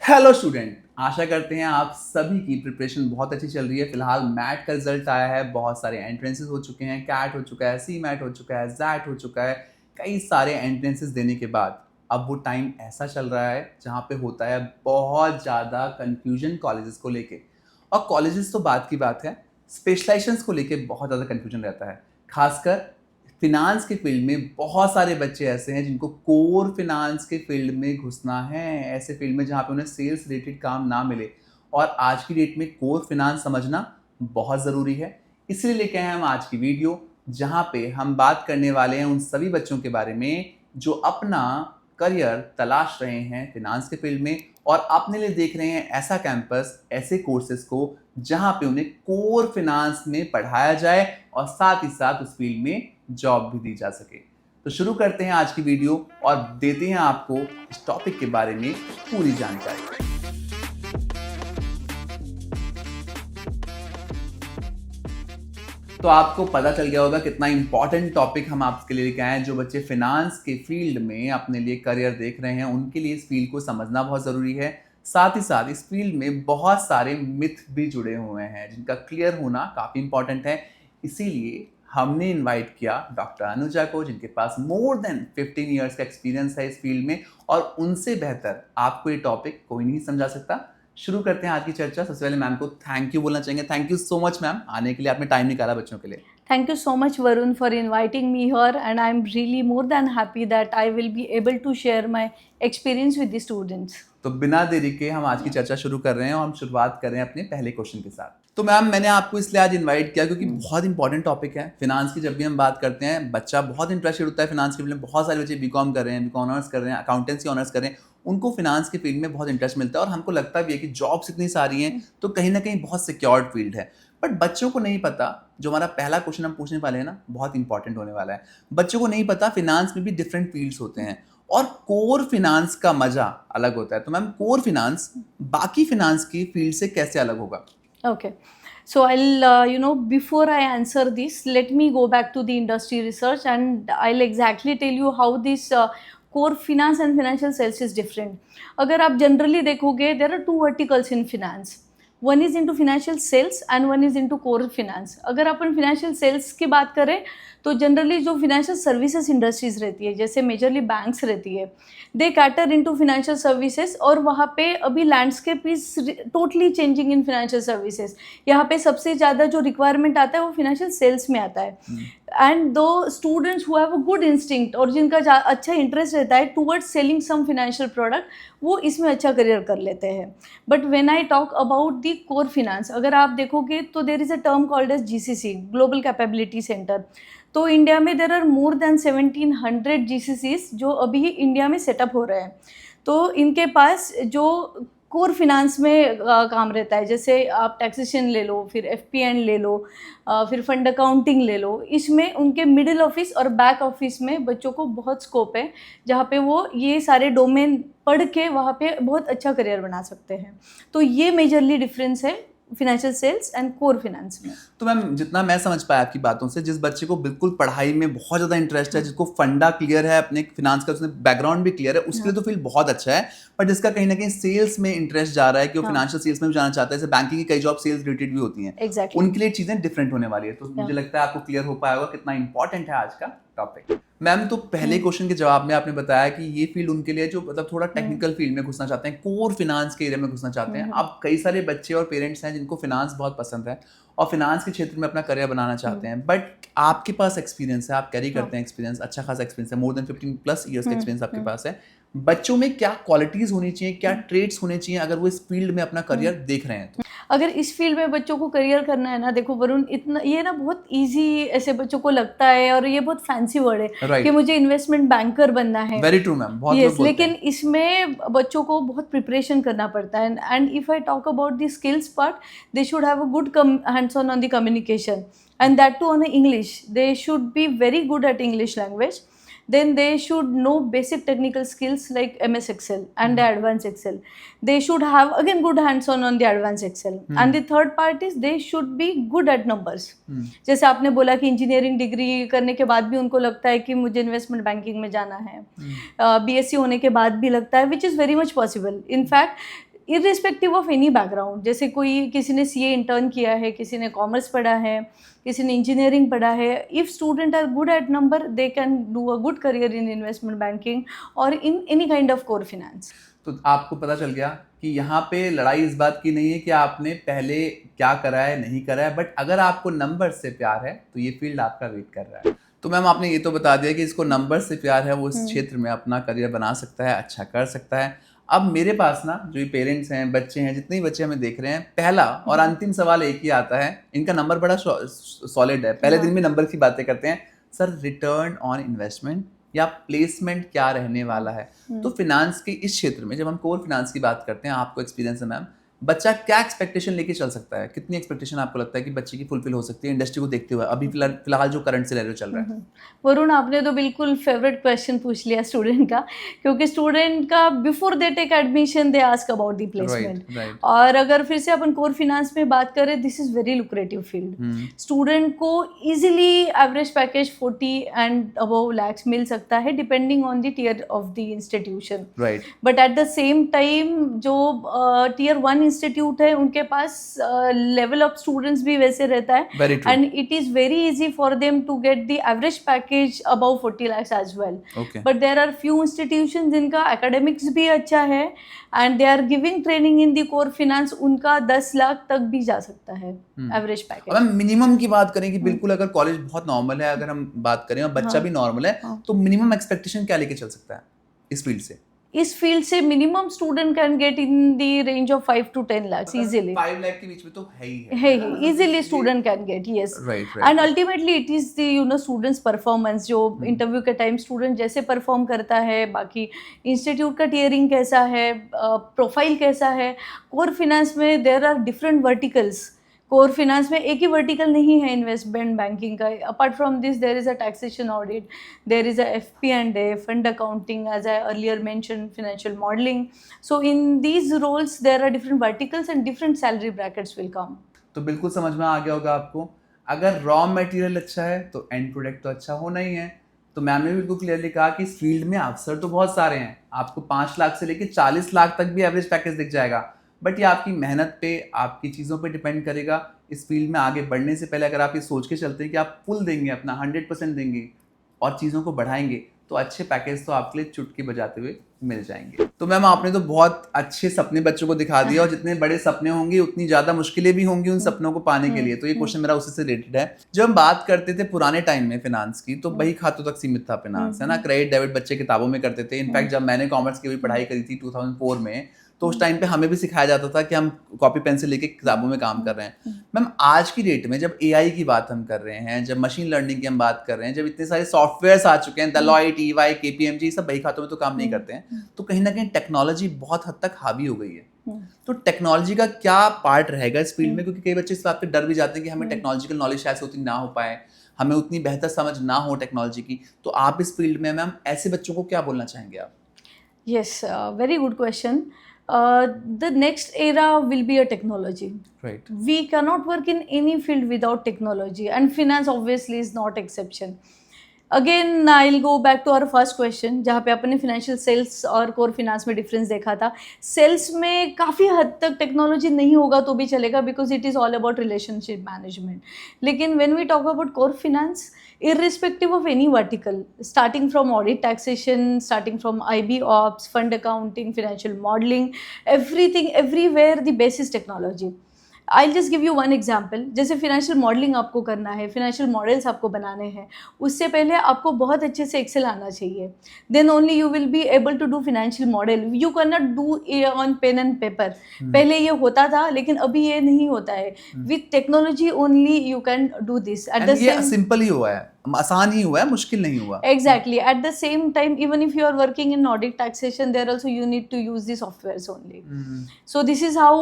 Hello student, आशा करते हैं आप सभी की प्रिपरेशन बहुत अच्छी चल रही है। फिलहाल मैट का रिजल्ट आया है, बहुत सारे एंट्रेंसेस हो चुके हैं, कैट हो चुका है, सी मैट हो चुका है, जैट हो चुका है। कई सारे एंट्रेंसेस देने के बाद अब वो टाइम ऐसा चल रहा है जहाँ पे होता है बहुत ज़्यादा कन्फ्यूजन कॉलेजेस को लेके। और कॉलेजेस तो बात की बात है, स्पेशलाइजेशंस को लेके बहुत ज़्यादा कन्फ्यूजन रहता है। खासकर फिनांस के फील्ड में बहुत सारे बच्चे ऐसे हैं जिनको कोर फिनांस के फील्ड में घुसना है, ऐसे फील्ड में जहाँ पे उन्हें सेल्स रिलेटेड काम ना मिले। और आज की डेट में कोर फिनांस समझना बहुत ज़रूरी है। इसलिए लेके आए हम आज की वीडियो, जहाँ पे हम बात करने वाले हैं उन सभी बच्चों के बारे में जो अपना करियर तलाश रहे हैं फिनांस के फील्ड में और अपने लिए देख रहे हैं ऐसा कैंपस, ऐसे कोर्सेज को जहाँ पे उन्हें कोर फिनांस में पढ़ाया जाए और साथ ही साथ उस फील्ड में जॉब भी दी जा सके। तो शुरू करते हैं आज की वीडियो और देते हैं आपको इस टॉपिक के बारे में पूरी जानकारी। तो आपको पता चल गया होगा कितना इंपॉर्टेंट टॉपिक हम आपके लिए लेके आए हैं। जो बच्चे फिनांस के फील्ड में अपने लिए करियर देख रहे हैं उनके लिए इस फील्ड को समझना बहुत ज़रूरी है। साथ ही साथ इस फील्ड में बहुत सारे मिथ भी जुड़े हुए हैं जिनका क्लियर होना काफ़ी इंपॉर्टेंट है। इसीलिए हमने इनवाइट किया डॉक्टर अनुजा को, जिनके पास मोर देन 15 ईयर्स का एक्सपीरियंस है इस फील्ड में और उनसे बेहतर आपको ये टॉपिक कोई नहीं समझा सकता। शुरू करते हैं आज की चर्चा। सबसे पहले मैम को थैंक यू बोलना चाहेंगे। Thank you so much ma'am, आने के लिए आपने टाइम निकाला बच्चों के लिए। Thank you so much, Varun, for inviting me here, and I'm really more than happy that I will be able to share my experience with the students. तो बिना देरी के हम आज की चर्चा शुरू कर रहे हैं और हम शुरुआत कर रहे हैं अपने पहले क्वेश्चन के साथ। तो मैम, मैंने आपको इसलिए आज इनवाइट किया क्योंकि बहुत इंपॉर्टेंट टॉपिक है फिनांस की। जब भी हम बात करते हैं बच्चा बहुत इंटरेस्टेड होता है फिनांस के फील्ड में। बहुत सारे बच्चे बीकॉम कर रहे हैं, बीकॉम ऑनर्स कर रहे हैं, अकाउंटेंसी ऑनर्स कर रहे हैं, उनको फिनांस के फील्ड में बहुत इंटरेस्ट मिलता है और हमको लगता भी है कि जॉब्स इतनी सारी हैं तो कहीं ना कहीं बहुत सिक्योर्ड फील्ड है। बट बच्चों को नहीं पता, जो हमारा पहला क्वेश्चन हम पूछने वाले हैं ना, बहुत इंपॉर्टेंट होने वाला है। बच्चों को नहीं पता फिनांस में भी डिफरेंट फील्ड्स होते हैं और कोर फिनांस का मजा अलग होता है। तो मैम, कोर फिनांस बाकी फिनांस की फील्ड से कैसे अलग होगा? Okay. So before I answer this, let me go back to the industry research and I'll exactly tell you how this core finance and financial sales is different. अगर आप generally देखोगे, there are two verticals in finance. One is into financial sales and one is into core finance. अगर अपन financial sales की बात करें तो generally जो financial services industries रहती है, जैसे मेजरली बैंक्स रहती है, दे कैटर इनटू फिनेंशियल सर्विसेज। और वहाँ पे अभी landscape is totally changing in financial services. यहाँ पे सबसे ज़्यादा जो रिक्वायरमेंट आता है वो फिनेंशियल सेल्स में आता है। And those students who have a good instinct और जिनका अच्छा इंटरेस्ट रहता है towards selling some financial product, वो इसमें अच्छा करियर कर लेते हैं। But when I talk about the core finance, अगर आप देखोगे तो there is a term called as GCC, global capability centre. तो इंडिया में there are more than 1700 GCCs जो अभी इंडिया में सेटअप हो रहे हैं। तो इनके पास जो कोर फिनांस में काम रहता है, जैसे आप टैक्सेशन ले लो, फिर FP&A ले लो, फिर फंड अकाउंटिंग ले लो, इसमें उनके मिडिल ऑफिस और बैक ऑफिस में बच्चों को बहुत स्कोप है, जहाँ पे वो ये सारे डोमेन पढ़ के वहाँ पे बहुत अच्छा करियर बना सकते हैं। तो ये मेजरली डिफरेंस है financial sales and core finance में। तो मैम, जितना मैं समझ पाया आपकी बातों से, जिस बच्चे को बिल्कुल पढ़ाई में बहुत ज़्यादा इंटरेस्ट है, जिसको फंडा क्लियर है, अपने फिनांस का उसने बैकग्राउंड भी क्लियर है, उसके लिए तो फील्ड बहुत अच्छा है। पर जिसका कहीं ना कहीं सेल्स में इंटरेस्ट जा रहा है कि वो फिनेंशियल सेल्स में भी जाना चाहता है, जैसे बैंकिंग की कई जॉब सेल्स रिलेटेड भी होती हैं, उनके लिए चीज़ें डिफरेंट होने वाली है। तो मुझे लगता है आपको क्लियर हो पाया होगा कितना इंपॉर्टेंट है आज का टॉपिक। मैम, तो पहले क्वेश्चन के जवाब में आपने बताया कि ये फील्ड उनके लिए जो मतलब थोड़ा टेक्निकल फील्ड में घुसना चाहते हैं, कोर फिनांस के एरिया में घुसना चाहते हैं। अब कई सारे बच्चे और पेरेंट्स हैं जिनको फिनांस बहुत पसंद है और फिनांस के क्षेत्र में अपना करियर बनाना चाहते हैं। बट आपके पास एक्सपीरियंस है, आप कैरी करते हैं एक्सपीरियंस, अच्छा खासा एक्सपीरियंस है, मोर देन 15+ ईयर्स का एक्सपीरियंस आपके पास है। बच्चों में क्या क्वालिटीज होनी चाहिए, क्या ट्रेड्स होने चाहिए अगर वो इस फील्ड में अपना करियर देख रहे हैं तो? अगर इस फील्ड में बच्चों को करियर करना है ना, देखो वरुण, इतना ये ना बहुत इजी ऐसे बच्चों को लगता है और ये बहुत फैंसी वर्ड है कि मुझे इन्वेस्टमेंट बैंकर बनना है। वेरी ट्रू मैम, बहुत लोग बोलते हैं। लेकिन इसमें बच्चों को बहुत प्रिपरेशन करना पड़ता है। And if I talk about the skills part, they should have a good hands on the communication and that too on English. They should be very good at English language. Then they should know basic technical skills like MS Excel and the advanced Excel. They should have again good hands on the advanced Excel. And the third part is they should be good at numbers. जैसे आपने बोला कि engineering degree करने के बाद भी उनको लगता है कि मुझे इन्वेस्टमेंट बैंकिंग में जाना है, BSc होने के बाद भी लगता है, which is very much possible. In fact irrespective of any background, जैसे कोई किसी ने सीए इंटर्न किया है, किसी ने कॉमर्स पढ़ा है, किसी ने इंजीनियरिंग पढ़ा है, if student are good at number they can do a good career in investment banking और in any kind of core finance. तो आपको पता चल गया कि यहाँ पे लड़ाई इस बात की नहीं है कि आपने पहले क्या करा है नहीं करा है, बट अगर आपको नंबर से प्यार है तो ये फील्ड आपका वेट कर रहा है। तो मैम आपने ये तो बता दिया कि इसको नंबर से प्यार है, वो इस क्षेत्र में अपना करियर बना सकता है, अच्छा कर सकता है। अब मेरे पास ना जो ये पेरेंट्स हैं, बच्चे हैं, जितने भी बच्चे हमें देख रहे हैं, पहला और अंतिम सवाल एक ही आता है। इनका नंबर बड़ा सॉलिड है, पहले दिन में नंबर की बातें करते हैं, सर रिटर्न ऑन इन्वेस्टमेंट या प्लेसमेंट क्या रहने वाला है। तो फिनांस के इस क्षेत्र में जब हम कोर फिनांस की बात करते हैं, आपको एक्सपीरियंस है मैम, बच्चा क्या एक्सपेक्टेशन लेके चल सकता है, कितनी एक्सपेक्टेशन आपको लगता है कि बच्चे की फुलफिल हो सकती है इंडस्ट्री को देखते हुए, अभी फिलहाल जो करंट सिनेरियो चल रहा है? वरुण, आपने तो बिल्कुल फेवरेट क्वेश्चन पूछ लिया स्टूडेंट का, क्योंकि स्टूडेंट का before they take admission they ask about the placement. और अगर फिर से अपन कोर फिनांस में बात करें, this is very lucrative field. Student को easily average package 40 and above lakhs मिल सकता है depending on the tier of the institution. But at the same time जो टियर 1 इंस्टीट्यूट है उनके पास लेवल ऑफ स्टूडेंट्स भी वैसे रहता है, and it is very easy for them to get the average package above 40 lakhs as well. But there are few institutions जिनका academics भी अच्छा है and they are giving training in the core finance, उनका 10 लाख तक भी जा सकता है एवरेज पैकेज। अब हम मिनिमम की बात करें कि बिल्कुल अगर कॉलेज बहुत नॉर्मल है, अगर हम बात करें और बच्चा भी नॉर्मल है, तो मिनिमम एक्सपेक्टेशन क्या लेके चल सकता है इस फील्ड से? इस फील्ड से minimum student can get in the range of 5 to 10 lakhs easily. 5 lakh के बीच में तो है ही easily student can get, yes. And ultimately it is the student's performance, जो इंटरव्यू के टाइम स्टूडेंट जैसे परफॉर्म करता है, बाकी इंस्टीट्यूट का टियरिंग कैसा है, प्रोफाइल कैसा है। कोर फिनेंस में there are different verticals. Core finance में एक ही वर्टिकल नहीं है इन्वेस्टमेंट बैंकिंग का। Apart from this there is a taxation audit, there is a FP&A, fund accounting, as I earlier mention financial modelling. So in these roles there are different verticals and different salary brackets will come. तो बिल्कुल समझ में आ गया होगा आपको, अगर raw material अच्छा है तो एंड प्रोडक्ट तो अच्छा होना ही है। तो मैम ने बिल्कुल क्लियरली कहा कि इस फील्ड में अवसर तो बहुत सारे हैं, आपको 5 लाख से लेकर 40 लाख तक भी एवरेज पैकेज दिख जाएगा, बट ये आपकी मेहनत पे, आपकी चीज़ों पे डिपेंड करेगा। इस फील्ड में आगे बढ़ने से पहले अगर आप ये सोच के चलते हैं कि आप फुल देंगे, अपना 100% देंगे और चीज़ों को बढ़ाएंगे, तो अच्छे पैकेज तो आपके लिए चुटकी बजाते हुए मिल जाएंगे। तो मैम आपने तो बहुत अच्छे सपने बच्चों को दिखा दिया, और जितने बड़े सपने होंगे उतनी ज़्यादा मुश्किलें भी होंगी उन सपनों को पाने के लिए। तो ये क्वेश्चन मेरा उसी से रिलेटेड है। जब हम बात करते थे पुराने टाइम में फिनांस की, तो बही खातों तक सीमित था फिनांस, है ना। क्रेडिट डेबिट बच्चे किताबों में करते थे। इनफैक्ट जब मैंने कॉमर्स की भी पढ़ाई करी थी 2004 में, तो उस टाइम पे हमें भी सिखाया जाता था कि हम कॉपी पेंसिल लेके किताबों में काम कर रहे हैं। मैम आज की डेट में जब AI की बात हम कर रहे हैं, जब मशीन लर्निंग की हम बात कर रहे हैं, जब इतने सारे सॉफ्टवेयर्स आ चुके हैं, डेलॉयट, EY, KPMG, सब बही खातों में तो काम नहीं करते हैं, तो कहीं ना कहीं टेक्नोलॉजी बहुत हद तक हावी हो गई है। तो टेक्नोलॉजी का क्या पार्ट रहेगा इस फील्ड में, क्योंकि कई बच्चे इस बात पे डर भी जाते हैं कि हमें टेक्नोलॉजिकल नॉलेज शायद से उतनी ना हो पाए, हमें उतनी बेहतर समझ ना हो टेक्नोलॉजी की। तो आप इस फील्ड में मैम ऐसे बच्चों को क्या बोलना चाहेंगे आप? Yes, very good question. The next era will be a technology. Right. We cannot work in any field without technology, and finance obviously is not exception. Again, I'll go back to our first question, जहाँ पे अपने financial sales और core finance में difference देखा था। Sales में काफ़ी हद तक technology नहीं होगा तो भी चलेगा, because it is all about relationship management. लेकिन when we talk about core finance, irrespective of any vertical, starting from audit, taxation, starting from IB ops, fund accounting, financial modeling, everything, everywhere the base is technology. I'll just give you one example. जैसे financial modeling आपको करना है, financial models आपको बनाने हैं, उससे पहले आपको बहुत अच्छे से Excel आना चाहिए. Then only you will be able to do financial model. You cannot do it on pen and paper. पहले ये होता था, लेकिन अभी ये नहीं होता है. With technology only you can do this. At the same, simple ही हुआ है, आसान ही हुआ है, मुश्किल नहीं हुआ. Exactly. At the same time, even if you are working in audit, taxation, there also you need to use the softwares only. So this is how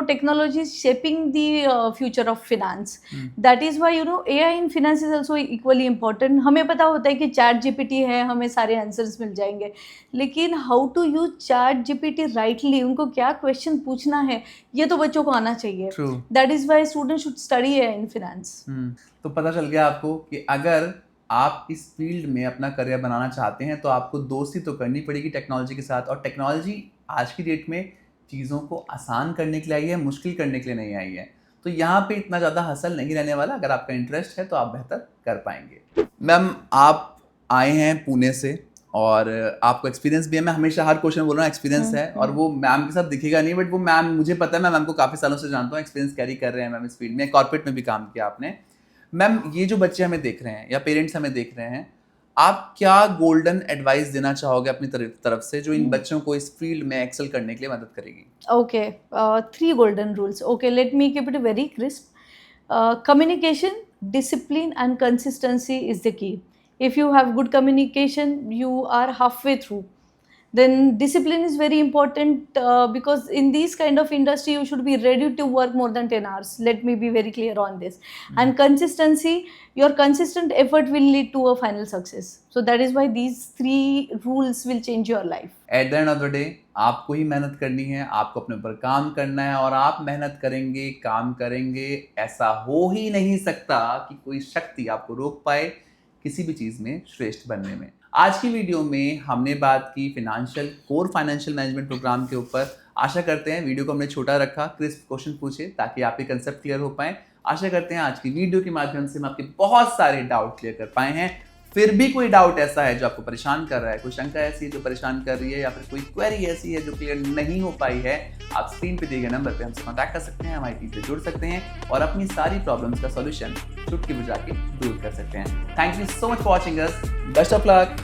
technology is shaping the future of finance. That is why AI in finance is also equally important. हमें पता होता है कि ChatGPT है, हमें सारे answers मिल जाएंगे, लेकिन how to use ChatGPT rightly, उनको क्या क्वेश्चन पूछना है, ये तो बच्चों को आना चाहिए. True. That is why students should study AI in finance. तो पता चल गया आपको कि अगर आप इस फील्ड में अपना करियर बनाना चाहते हैं तो आपको दोस्ती तो करनी पड़ेगी टेक्नोलॉजी के साथ, और टेक्नोलॉजी आज की डेट में चीज़ों को आसान करने के लिए आई है, मुश्किल करने के लिए नहीं आई है। तो यहाँ पे इतना ज़्यादा हसल नहीं रहने वाला। अगर आपका इंटरेस्ट है तो आप बेहतर कर पाएंगे। मैम, आप आए हैं पुणे से और आपको एक्सपीरियंस भी है। मैं हमेशा हर क्वेश्चन बोल रहा हूँ एक्सपीरियंस है, और वो मैम के साथ दिखेगा नहीं, बट वो मैम, मुझे पता है, मैं मैम को काफ़ी सालों से जानता हूँ, एक्सपीरियंस कैरी कर रहे हैं मैम इस फील्ड में, कॉर्पोरेट में भी काम किया आपने। मैम, ये जो बच्चे हमें देख रहे हैं या पेरेंट्स हमें देख रहे हैं, आप क्या गोल्डन एडवाइस देना चाहोगे अपनी तरफ से, जो इन बच्चों को इस फील्ड में एक्सेल करने के लिए मदद करेगी? Okay, 3 golden rules. Okay, let me keep it very crisp. Communication, discipline, and consistency is the key. If you have good communication, you are halfway through. Then discipline is very important because in this kind of industry you should be ready to work more than 10 hours. Let me be very clear on this. And consistency, your consistent effort will lead to a final success. So that is why these 3 rules will change your life. At the end of the day आपको ही मेहनत करनी है, आपको अपने ऊपर काम करना है, और आप मेहनत करेंगे, काम करेंगे, ऐसा हो ही नहीं सकता कि कोई शक्ति आपको रोक पाए किसी भी चीज़ में श्रेष्ठ बनने में। आज की वीडियो में हमने बात की कोर फाइनेंशियल मैनेजमेंट प्रोग्राम के ऊपर। आशा करते हैं वीडियो को हमने छोटा रखा, क्रिस्प क्वेश्चन पूछे ताकि आपके कंसेप्ट क्लियर हो पाए। आशा करते हैं आज की वीडियो के माध्यम से हम आपके बहुत सारे डाउट क्लियर कर पाए हैं। फिर भी कोई डाउट ऐसा है जो आपको परेशान कर रहा है, कोई शंका ऐसी है जो परेशान कर रही है, या फिर कोई क्वेरी ऐसी है जो क्लियर नहीं हो पाई है, आप स्क्रीन पे दिए गए नंबर पे हमसे कांटेक्ट कर सकते हैं, हमारी टीम से जुड़ सकते हैं और अपनी सारी प्रॉब्लम्स का सॉल्यूशन चुटकी बजा के दूर कर सकते हैं। Thank you so much for watching us. Best of luck.